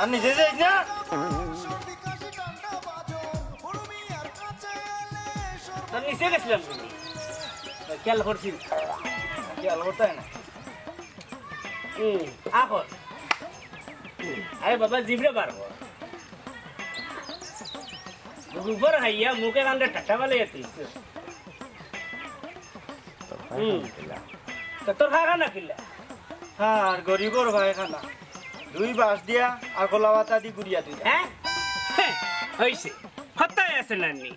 আর নিজে যাই না তোর নিচে গেছিলাম তুমি খেয়াল করছিস খেয়াল করতে না এখন আরে বাবা জিভরে পারবো উপর হাইয়া মুখে কান্দে টাটা বালে যেতে তোর খাগা না কিল্লা আর গরিবর ভাই খানা 2 বাস দিয়া আর গোলাওয়াতা দি গুড়িয়া দিলা হ্যাঁ হইছে হতায় আছে নানি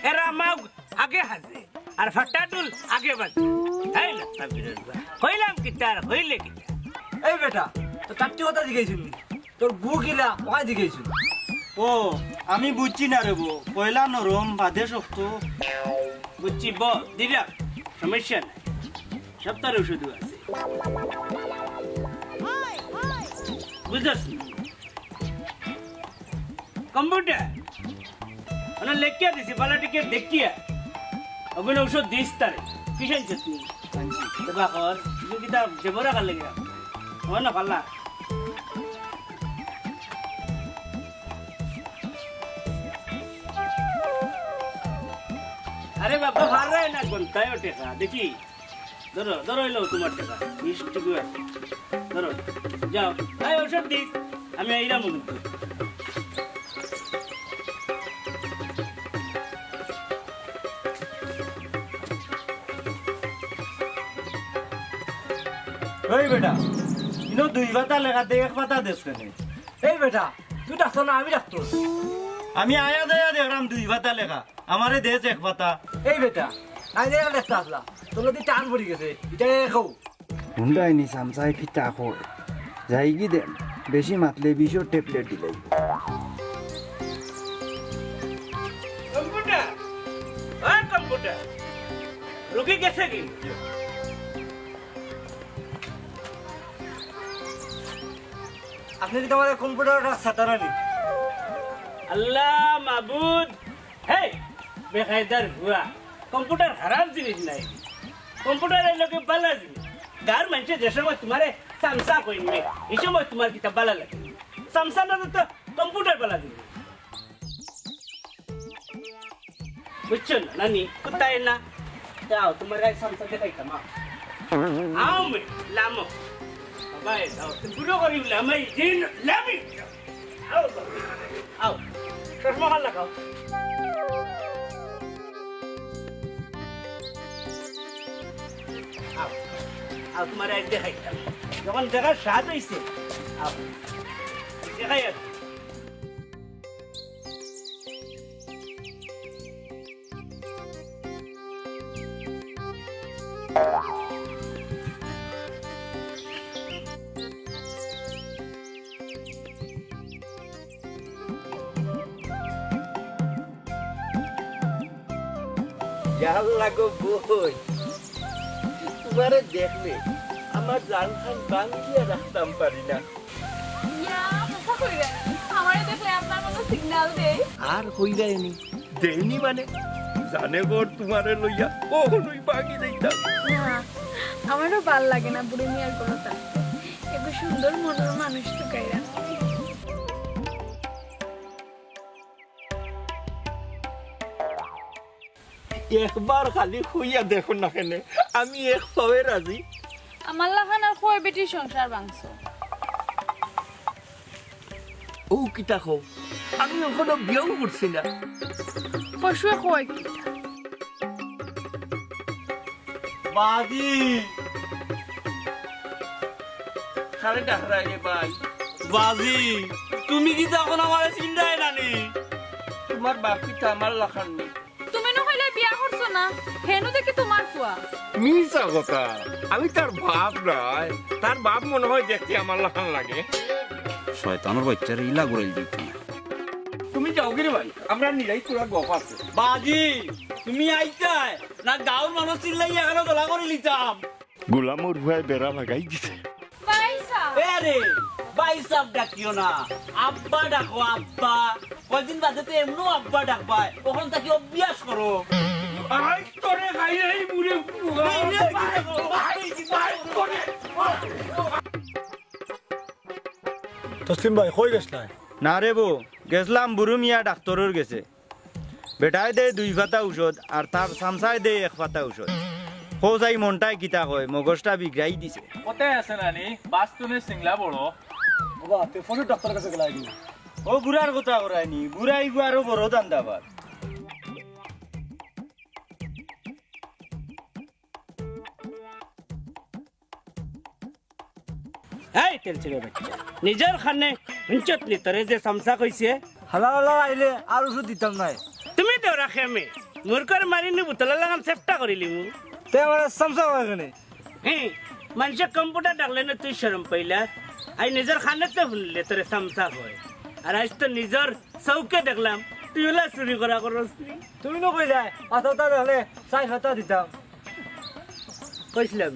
এরা মাগ আগে হাজে আর ফাটাটুল আগে বাজে তাই না হইলাম কি তার হইলে কি এই বেটা তো চারটি কথা জিজ্ঞাসিস তোর বউ কিলা ওখানে জিজ্ঞাসিস ও আমি বুঝছি না রে বো পয়লা নরম বাদে শক্ত বুঝছি দিলা সমস্যা নাই সব তার ওষুধ আছে বুঝছ কম্পিউটার মানে লেখিয়া দিছি বালাটিকে দেখিয়া ওগুলো ওষুধ দিস তারে কিসেন তুই বাকর তুমি কিতা দেবরা কাল লেগে হয় না পাল্লা আরে বাবা হারাই না কোনটাই টেকা দেখি ধরো ধরো এলো তোমার টাকা মিষ্টি করে ধরো যাও তাই ওষুধ দিস আমি এইরাম কিন্তু ওই বেটা ইনো 2 পাতা লেখা দে 1 পাতা দেশ কেন এই বেটা তুই ডাক্তার না আমি ডাক্তার আমি আয়া দেয়া দেখলাম 2 পাতা লেখা আমারে দেশ 1 পাতা এই বেটা আই দেখা দেখতে আসলা তোর নদী টান পড়ে গেছে এটা খাও হুন্ডাই নি সামসাই ফিটা কয় যাই কি দেন বেশি মাতলে বিষও ট্যাবলেট দিলাই কম্পিউটার হ্যাঁ কম্পিউটার রুগী গেছে কি আপনি কি তোমার কম্পিউটারটা সাতারানি আল্লাহ মাবুদ হে বেকায়দার হুয়া কম্পিউটার খারাপ জিনিস নাই কম্পিউটার এই লোকে বালা জিনিস গার মানুষে যে সময় তোমারে সামসা কইবে এই সময় তোমার কিতা বালা লাগে সামসা না তো কম্পিউটার বালা জিনিস বুঝছো না নানি কোথায় না যাও তোমার গায়ে সামসা দেখাইতাম আও মে লামো বাবাই যাও তুমি পুরো করি লামাই দিন লামি আও আও চশমা খান লাগাও আও আও তোমার এক দেখাইতাম যখন দেখার স্বাদ হয়েছে আও দেখাই আর জাল লাগো বই তোমারে দেখলে আমার জান খান বাঁধিয়ে রাখতাম পারি না আর হইরাইনি দেয়নি মানে জানে বর তোমারে লইয়া ও নই বাকি দিতাম আমারও ভাল লাগে না বুড়ি মিয়ার কোনো থাকতে এত সুন্দর মনের মানুষ তো কাইরা একবার খালি খুইয়া দেখো না কেন আমি এক পাওয়ে রাজি আমার লাগান আর কয় বেটির সংসার ভাঙছো ও কিতা খো আমি এখনো বিয়েও করছি না পশুয়ে কয় কি বাজি খালি ডাকরাই রে ভাই বাজি তুমি কি তখন আমার চিন্তায় নানি তোমার বাপ কিতা আমার লাখান নেই তুমি নহলে বিয়া করছো না হেনু দেখি তোমার ফুয়া মিছা কথা আমি তার বাপ নয় তার বাপ মনে হয় দেখতে আমার লাখান লাগে শয়তানের বাচ্চারা ইলা গড়াই দিত তুমি যাও গিরে ভাই আমরা নিরাই পুরা গপ আছে বাজি তুমি আইতাই না গাঁর মানুষ চিল্লাই এখানে দোলা করে লিতাম গোলামর ভুয়ায় বেড়া লাগাই দিছে বাইসা আরে ভাই সাহেব ডাকিও না আব্বা ডাকো আব্বা কয়দিন বাদে তো এমনও আব্বা ডাকবা ওখান থেকে অভ্যাস করো আই তোরে খাই এই মুড়ে তসলিম ভাই কই গেছলাই না রে বউ গেছলাম বুড়ো মিয়া ডাক্তরের গেছে বেটায় দে 2 পাতা ঔষধ আর তার সামসায় দে 1 পাতা ঔষধ হো যাই মনটাই কিতা কয় মগজটা বিগড়াই দিছে কোথায় আছে নানি বাস্তুনে সিংলা বড় বাবা তুই ফোনের ডাক্তারের কাছে গেলাই দি ও বুড়ার কথা করায়নি বুড়াই আরো বড় দান্দাবাদ এই তেল ছেড়ে বাচ্চা নিজের খানে হিঞ্চত নি তোরে যে সামসা কইছে হালা হালা আইলে আর ওষুধ দিতাম নাই তুমি দেও রাখে আমি মুরকর মারিনি বুতলা লাগান চেষ্টা করিলি মু তে আমার সামসা হয় এখানে হ্যাঁ মানুষে কম্পিউটার ডাকলে না তুই শরম পাইলা আই নিজের খানেতে শুনলে তোরে সামসা হয় আর আজ তো নিজের চৌকে দেখলাম তুই ওলা চুরি করা করস তুমি নকইলাই পাতা দেখলে 4 পাতা দিতাম কইছিলাম